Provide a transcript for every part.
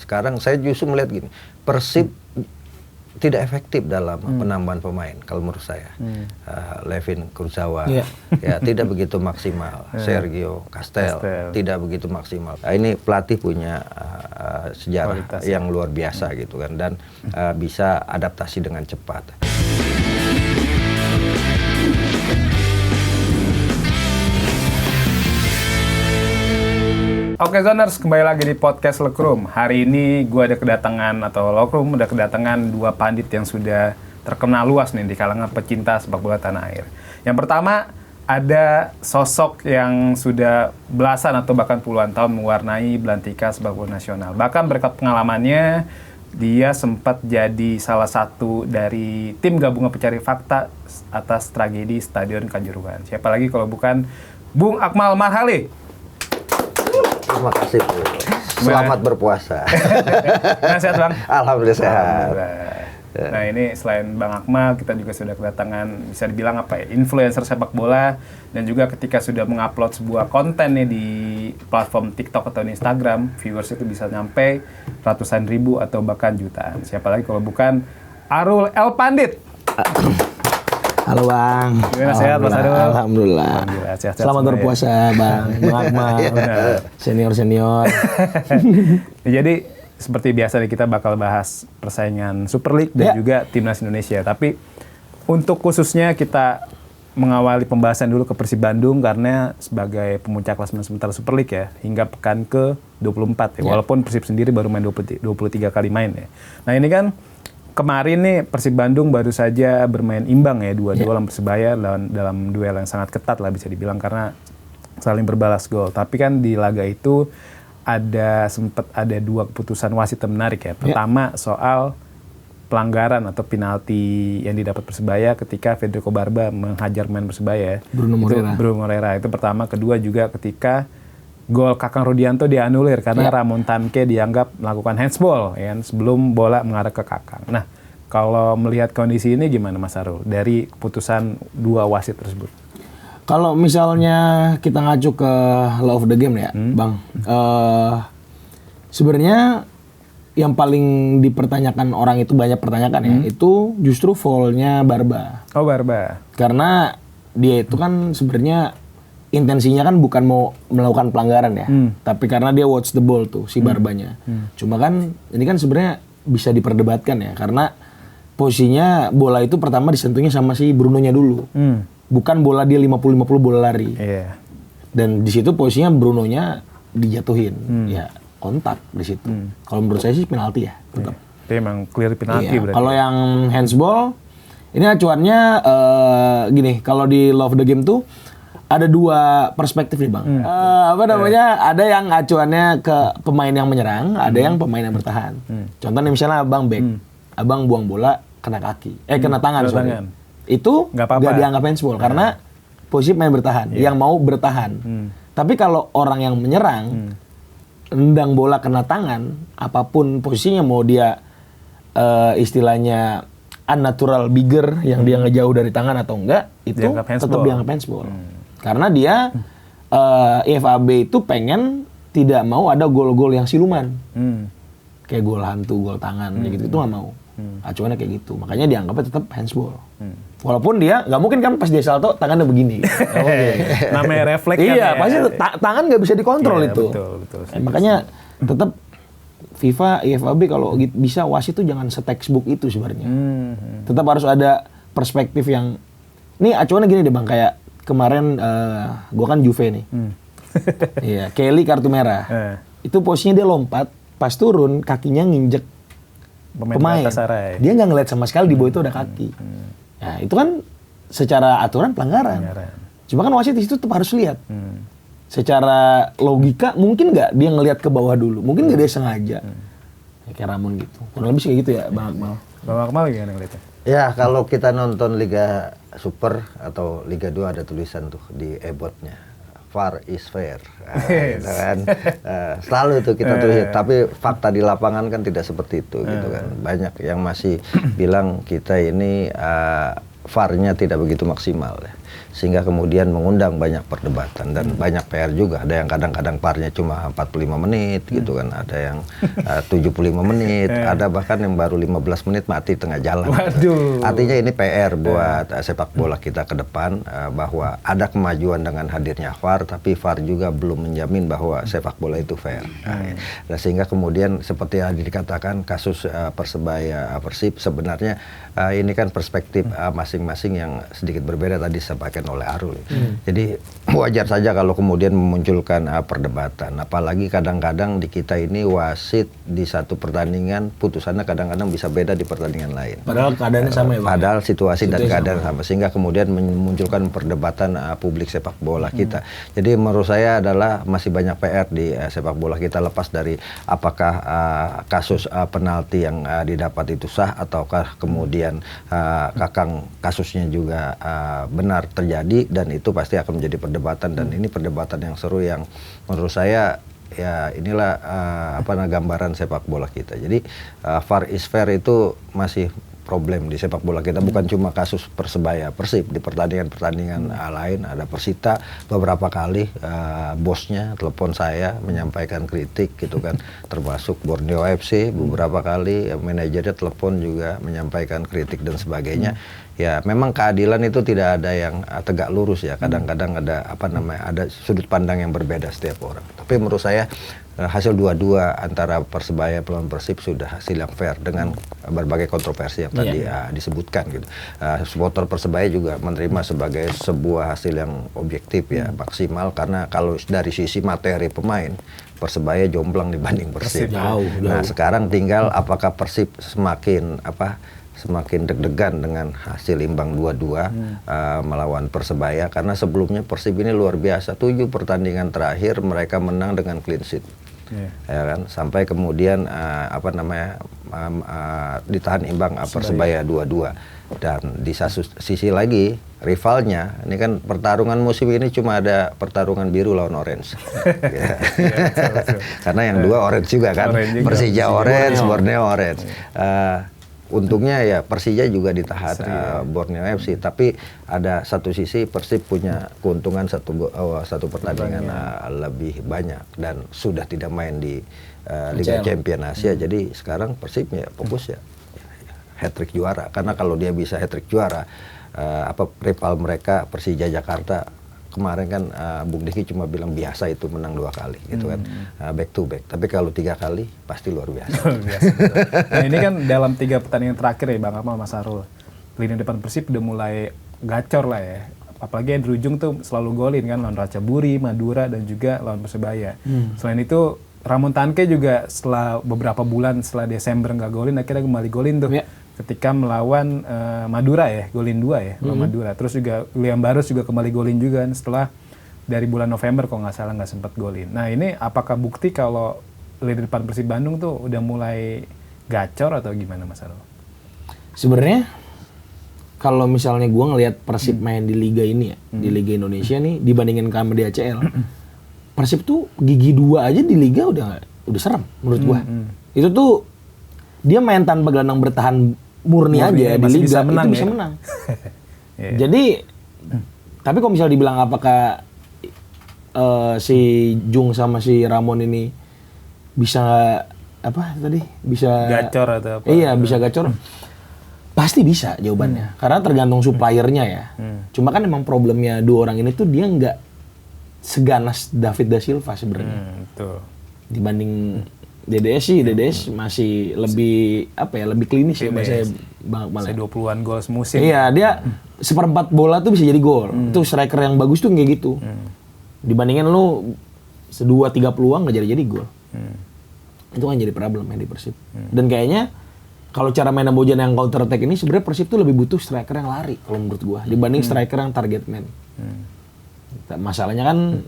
Sekarang saya justru melihat gini, Persib tidak efektif dalam penambahan pemain kalau menurut saya. Levin Kurzawa ya tidak begitu maksimal. Sergio Castel tidak begitu maksimal. Ini pelatih punya sejarah kualitas, yang luar biasa gitu kan, dan bisa adaptasi dengan cepat. Oke Zoners, kembali lagi di podcast Lokrum. Hari ini gue ada kedatangan, atau Lokrum udah kedatangan dua pandit yang sudah terkenal luas nih di kalangan pecinta sepak bola tanah air. Yang pertama, ada sosok yang sudah belasan atau bahkan puluhan tahun mewarnai belantika sepak bola nasional. Bahkan berkat pengalamannya, dia sempat jadi salah satu dari tim gabungan pencari fakta atas tragedi Stadion Kanjuruhan. Siapa lagi kalau bukan Bung Akmal Marhali. Terima kasih, Bu. Selamat berpuasa. Nah, sehat, Bang? Alhamdulillah sehat. Nah, ini selain Bang Akmal, kita juga sudah kedatangan, bisa dibilang apa ya, influencer sepak bola, dan juga ketika sudah mengupload sebuah konten nih di platform TikTok atau Instagram, viewers itu bisa nyampe ratusan ribu atau bahkan jutaan. Siapa lagi kalau bukan Arul El Pandit. Halo Bang. Gimana, sehat Mas Arul? Alhamdulillah. Sehat-sehat. Selamat berpuasa Bang Akmal. Senior. Jadi seperti biasa nih, kita bakal bahas persaingan Super League dan juga Timnas Indonesia. Tapi untuk khususnya kita mengawali pembahasan dulu ke Persib Bandung karena sebagai pemuncak klasemen sementara Super League ya, hingga pekan ke-24 ya. Walaupun Persib sendiri baru main 23 kali main ya. Nah, ini kan kemarin nih Persib Bandung baru saja bermain imbang ya, 2-2 lawan Persebaya dalam duel yang sangat ketat lah bisa dibilang karena saling berbalas gol. Tapi kan di laga itu sempat ada dua keputusan wasit yang menarik ya. Pertama soal pelanggaran atau penalti yang didapat Persebaya ketika Federico Barba menghajar main Persebaya. Bruno Moreira. Itu pertama. Kedua juga ketika gol Kakang Rudianto dianulir karena Ramon Tanque dianggap melakukan handsball ya, sebelum bola mengarah ke Kakang. Nah, kalau melihat kondisi ini gimana Mas Arul dari keputusan dua wasit tersebut? Kalau misalnya kita ngacu ke law of the game ya, Bang. Sebenarnya yang paling dipertanyakan orang itu banyak pertanyakan ya, itu justru foul-nya Barba. Oh, Barba. Karena dia itu kan sebenarnya intensinya kan bukan mau melakukan pelanggaran ya, tapi karena dia watch the ball tuh si Barbanya. Cuma kan ini kan sebenarnya bisa diperdebatkan ya, karena posisinya bola itu pertama disentuhnya sama si Brunonya dulu, bukan bola dia 50-50 bola lari. Dan di situ posisinya Brunonya dijatuhin, ya kontak di situ. Kalau menurut saya sih penalti ya, tetap. Itu emang clear penalti berarti. Kalau yang handsball, ini acuannya gini, kalau di law of the game tuh ada dua perspektif nih Bang. Ada yang acuannya ke pemain yang menyerang, ada yang pemain yang bertahan. Contohnya misalnya Abang back, Abang buang bola kena kaki, kena tangan. Itu nggak dianggap handsball karena posisi main bertahan, yang mau bertahan. Tapi kalau orang yang menyerang, nendang bola kena tangan, apapun posisinya, mau dia istilahnya unnatural bigger, yang dia ngejauh dari tangan atau enggak, itu tetap dianggap handsball. Karena dia IFAB itu pengen tidak mau ada gol-gol yang siluman. Kayak gol hantu, gol tangan, kayak gitu, itu nggak mau. Acuannya kayak gitu. Makanya dianggapnya tetap handsball. Walaupun dia nggak mungkin kan pas dia salto tangannya begini. Namanya refleks kan. Iya, pasti tangan nggak bisa dikontrol itu. Betul. Makanya tetap FIFA, IFAB kalau bisa wasit itu jangan se-textbook itu sebenarnya. Tetap harus ada perspektif yang, nih acuannya gini deh Bang, kayak kemarin gua kan Juve nih. Iya, Kelly kartu merah. Itu posisinya dia lompat, pas turun kakinya nginjek pemain. Dia nggak ngeliat sama sekali di bawah itu ada kaki. Nah, itu kan secara aturan pelanggaran. Cuma kan wasit di situ tetap harus lihat. Secara logika mungkin nggak dia ngelihat ke bawah dulu, mungkin nggak dia sengaja. Kayak Ramon gitu. Kurang lebih kayak gitu ya Bang Akmal. Bang Akmal gimana ngeliatnya? Ya, kalau kita nonton Liga Super atau Liga 2 ada tulisan tuh di e-boardnya, VAR is fair. Gitu kan. Selalu tuh kita tulis, tapi fakta di lapangan kan tidak seperti itu gitu kan. Banyak yang masih bilang kita ini VAR-nya tidak begitu maksimal ya. sehingga kemudian mengundang banyak perdebatan dan banyak PR juga. Ada yang kadang-kadang VAR-nya cuma 45 menit gitu kan, ada yang 75 menit, ada bahkan yang baru 15 menit mati tengah jalan. Waduh. Artinya ini PR buat sepak bola kita ke depan, bahwa ada kemajuan dengan hadirnya VAR, tapi VAR juga belum menjamin bahwa sepak bola itu fair. Nah, sehingga kemudian seperti yang dikatakan kasus Persebaya Persib, sebenarnya ini kan perspektif masing-masing yang sedikit berbeda tadi disampaikan oleh Arul. Jadi wajar saja kalau kemudian memunculkan perdebatan, apalagi kadang-kadang di kita ini wasit di satu pertandingan putusannya kadang-kadang bisa beda di pertandingan lain. Padahal keadaannya sama ya, Bang? Padahal situasi dan keadaan sama, sehingga kemudian memunculkan perdebatan publik sepak bola kita. Jadi menurut saya adalah masih banyak PR di sepak bola kita, lepas dari apakah kasus penalti yang didapat itu sah, ataukah kemudian kakang kasusnya juga benar terjadi, dan itu pasti akan menjadi perdebatan, dan ini perdebatan yang seru yang menurut saya ya inilah gambaran sepak bola kita. Jadi VAR is fair itu masih problem di sepak bola kita, bukan cuma kasus Persebaya Persib, di pertandingan-pertandingan lain. Ada Persita beberapa kali bosnya telepon saya menyampaikan kritik gitu kan, termasuk Borneo FC beberapa kali manajernya telepon juga menyampaikan kritik dan sebagainya. Ya memang keadilan itu tidak ada yang tegak lurus ya, kadang-kadang ada ada sudut pandang yang berbeda setiap orang. Tapi menurut saya hasil 2-2 antara Persebaya melawan Persib sudah hasil yang fair dengan berbagai kontroversi yang tadi disebutkan gitu. Supporter Persebaya juga menerima sebagai sebuah hasil yang objektif ya, maksimal, karena kalau dari sisi materi pemain Persebaya jomplang dibanding Persib. Nah, sekarang tinggal apakah Persib semakin deg-degan dengan hasil imbang 2-2 melawan Persebaya, karena sebelumnya Persib ini luar biasa, 7 pertandingan terakhir mereka menang dengan clean sheet. Ya kan, sampai kemudian ditahan imbang Persebaya 2-2. Dan di sisi lagi rivalnya, ini kan pertarungan musim ini cuma ada pertarungan biru lawan orange. Karena yang dua orange juga kan, Persija orange, Borneo orange. Untungnya ya Persija juga ditahan Borneo FC, tapi ada satu sisi Persib punya keuntungan satu pertandingan lebih banyak dan sudah tidak main di Liga Champions Asia. Jadi sekarang Persib ya fokus ya hat-trick juara, karena kalau dia bisa hat-trick juara, rival mereka Persija Jakarta kemarin kan Bung Diki cuma bilang biasa itu menang 2 kali gitu kan, back to back. Tapi kalau 3 kali pasti luar biasa. Nah ini kan dalam 3 pertandingan terakhir ya Bang Akmal, Mas Arul, lini depan Persib udah mulai gacor lah ya. Apalagi Andrew Jung tuh selalu golin kan lawan Ratchaburi, Madura, dan juga lawan Persebaya. Selain itu Ramon Tanke juga setelah beberapa bulan setelah Desember nggak golin, akhirnya kembali golin tuh. Ketika melawan Madura ya, golin 2 ya, Madura. Terus juga William Barus juga kembali golin juga setelah dari bulan November kalau nggak salah nggak sempat golin. Nah ini apakah bukti kalau lini depan Persib Bandung tuh udah mulai gacor atau gimana Mas Arul? Sebenarnya kalau misalnya gue ngelihat Persib main di liga ini ya, di Liga Indonesia nih dibandingin sama di ACL, Persib tuh gigi 2 aja di liga udah serem menurut gue. Itu tuh dia main tanpa gelandang bertahan murni aja di liga bisa menang, itu bisa menang. Jadi tapi kalau misalnya dibilang apakah si Jung sama si Ramon ini bisa bisa gacor atau apa? Iya, bisa gacor. Pasti bisa jawabannya. Karena tergantung suppliernya ya. Cuma kan emang problemnya 2 orang ini tuh dia nggak seganas David Da Silva sebenarnya. Dibanding DDS masih lebih lebih klinis ya bahasa Bang Akmal. 20-an gol semusim. Iya, dia seperempat bola tuh bisa jadi gol. Itu striker yang bagus tuh kayak gitu. Dibandingin lu 2-3 peluang nggak jadi gol. Itu kan jadi problem ya di Persib. Dan kayaknya kalau cara main Bojan yang counter attack ini sebenarnya Persib tuh lebih butuh striker yang lari kalau menurut gua dibanding striker yang target man. Masalahnya kan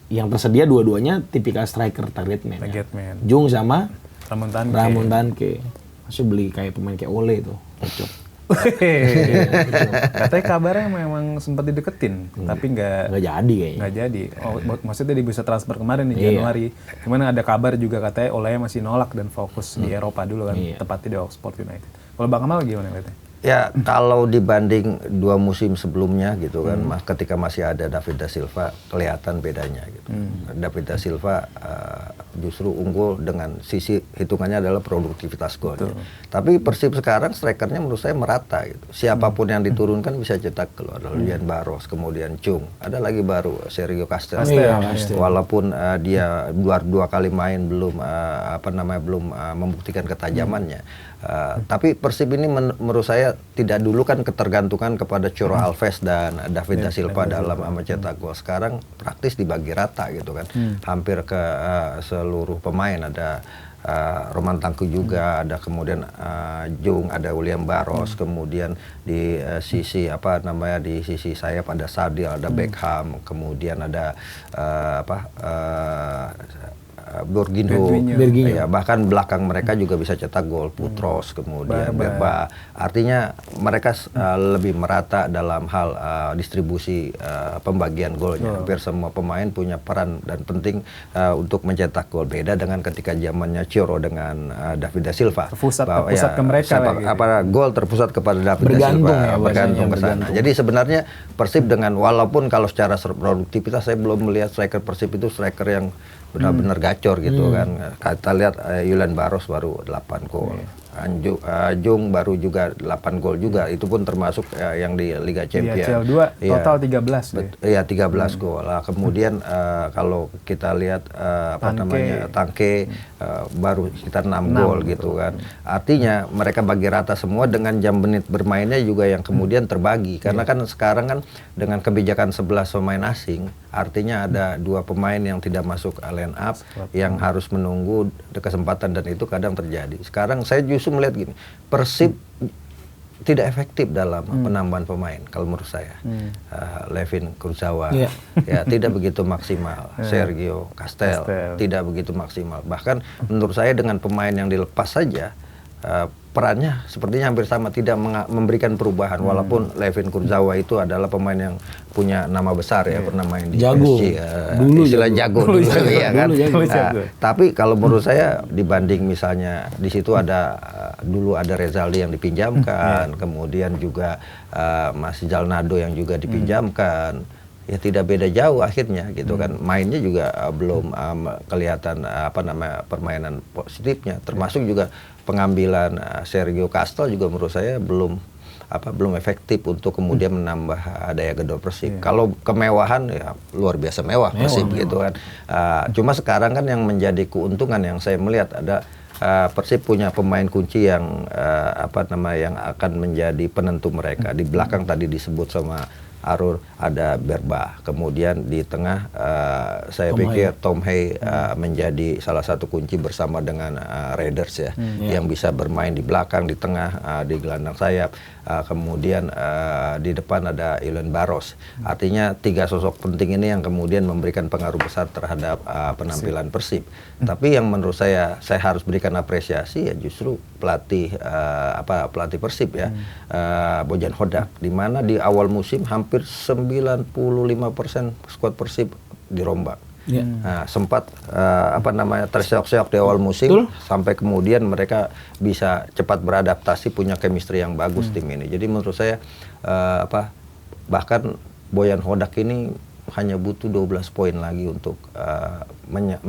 yang tersedia dua-duanya tipikal striker target man. Jung sama Ramon Tanke. Masih beli kayak pemain kayak Ole itu. Cocok. Katanya kabarnya memang sempat dideketin, tapi nggak jadi kayaknya. Nggak jadi. Maksudnya dia bisa transfer kemarin di Januari. Cuman ada kabar juga katanya Ole masih nolak dan fokus di Eropa dulu kan, tepatnya di Oxford United. Kalau Bang Amal gimana katanya? Ya kalau dibanding 2 musim sebelumnya gitu kan, ketika masih ada David da Silva kelihatan bedanya gitu. David da Silva justru unggul dengan sisi hitungannya adalah produktivitas golnya. Tapi Persib sekarang strikernya menurut saya merata gitu. Siapapun yang diturunkan bisa cetak gol. Ada Julian Barros, kemudian Chung, ada lagi baru Sergio Castel. Walaupun dia dua kali main belum belum membuktikan ketajamannya. Tapi Persib ini menurut saya tidak dulu kan ketergantungan kepada Ciro Alves dan David da Silva dalam mencetak gol. Sekarang praktis dibagi rata gitu kan. Hampir ke seluruh pemain, ada Roman Tangku juga, ada kemudian Jung, ada William Barros, kemudian di sisi di sisi saya pada Sadil ada Beckham, kemudian ada Borginho. Ya, bahkan belakang mereka juga bisa cetak gol, Putros, kemudian Berba. Artinya mereka lebih merata dalam hal distribusi pembagian golnya. Hampir semua pemain punya peran dan penting untuk mencetak gol. Beda dengan ketika zamannya Ciro dengan David da Silva. Terpusat ke mereka. Gol terpusat kepada David da Silva. Bergantung ke sana. Jadi sebenarnya Persib dengan, walaupun kalau secara produktivitas saya belum melihat striker Persib itu striker yang benar-benar gacor gitu kan. Kita lihat Julian Barros baru 8 gol. Jung baru juga 8 gol juga. Itu pun termasuk yang di Liga Champions. Total 13. Iya, 13 gol. Kemudian kalau kita lihat Tangke baru sekitar 6 gol gitu kan. Artinya mereka bagi rata semua dengan jam menit bermainnya juga yang kemudian terbagi. Karena kan sekarang kan dengan kebijakan 11 pemain asing, artinya ada 2 pemain yang tidak masuk line up yang harus menunggu kesempatan, dan itu kadang terjadi. Sekarang saya justru melihat gini, Persib tidak efektif dalam penambahan pemain kalau menurut saya. Levin Kurzawa ya tidak begitu maksimal. Sergio Castel tidak begitu maksimal. Bahkan menurut saya dengan pemain yang dilepas saja perannya sepertinya hampir sama, tidak memberikan perubahan. Walaupun Levin Kurzawa itu adalah pemain yang punya nama besar ya, pernah main di PSG, istilah jago dulu ya kan. Tapi kalau menurut saya dibanding misalnya di situ ada dulu ada Rezaldi yang dipinjamkan, kemudian juga Mas Jalnado yang juga dipinjamkan. Ya tidak beda jauh akhirnya gitu kan. Mainnya juga belum kelihatan permainan positifnya, termasuk juga pengambilan Sergio Castel juga menurut saya belum efektif untuk kemudian menambah daya gedor Persib. Kalau kemewahan ya luar biasa mewah Persib gitu kan. Cuma sekarang kan yang menjadi keuntungan yang saya melihat ada Persib punya pemain kunci yang yang akan menjadi penentu mereka. Di belakang tadi disebut sama Arur ada Berba, kemudian di tengah saya pikir Tom Hay menjadi salah satu kunci bersama dengan Raiders ya, yang bisa bermain di belakang, di tengah, di gelandang sayap, kemudian di depan ada Julian Barros. Artinya 3 sosok penting ini yang kemudian memberikan pengaruh besar terhadap penampilan Persib. Tapi yang menurut saya harus berikan apresiasi ya justru pelatih Persib ya, Bojan Hodak, di mana di awal musim hampir 95% skuad Persib dirombak. Nah, sempat terseok-seok di awal musim. Sampai kemudian mereka bisa cepat beradaptasi, punya chemistry yang bagus tim ini. Jadi menurut saya bahkan Bojan Hodak ini hanya butuh 12 poin lagi untuk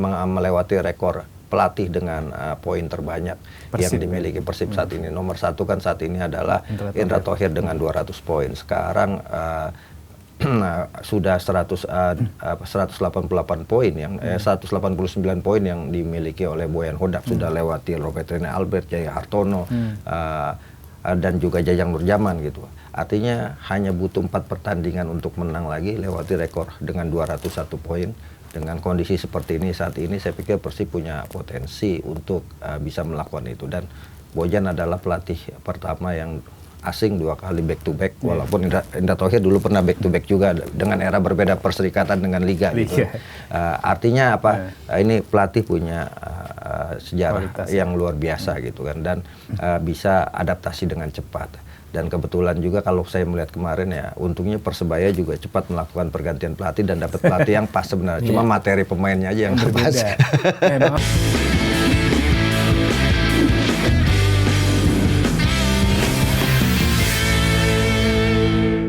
melewati rekor pelatih dengan poin terbanyak Persib yang dimiliki Persib saat ini. Nomor 1 kan saat ini adalah Indra Thohir dengan 200 poin. Sekarang sudah 188 poin yang 189 poin yang dimiliki oleh Bojan Hodak, sudah lewati Robert Rene Albert, Jaya Hartono, dan juga Jajang Nurjaman gitu. Artinya hanya butuh 4 pertandingan untuk menang lagi, lewati rekor dengan 201 poin. Dengan kondisi seperti ini saat ini, saya pikir Persib punya potensi untuk bisa melakukan itu. Dan Bojan adalah pelatih pertama yang asing 2 kali back to back, walaupun Indra Thohir dulu pernah back to back juga dengan era berbeda perserikatan dengan liga gitu. Artinya ini pelatih punya sejarah kualitas yang luar biasa gitu kan, dan bisa adaptasi dengan cepat. Dan kebetulan juga kalau saya melihat kemarin ya, untungnya Persebaya juga cepat melakukan pergantian pelatih dan dapat pelatih yang pas sebenarnya. Cuma materi pemainnya aja yang pas.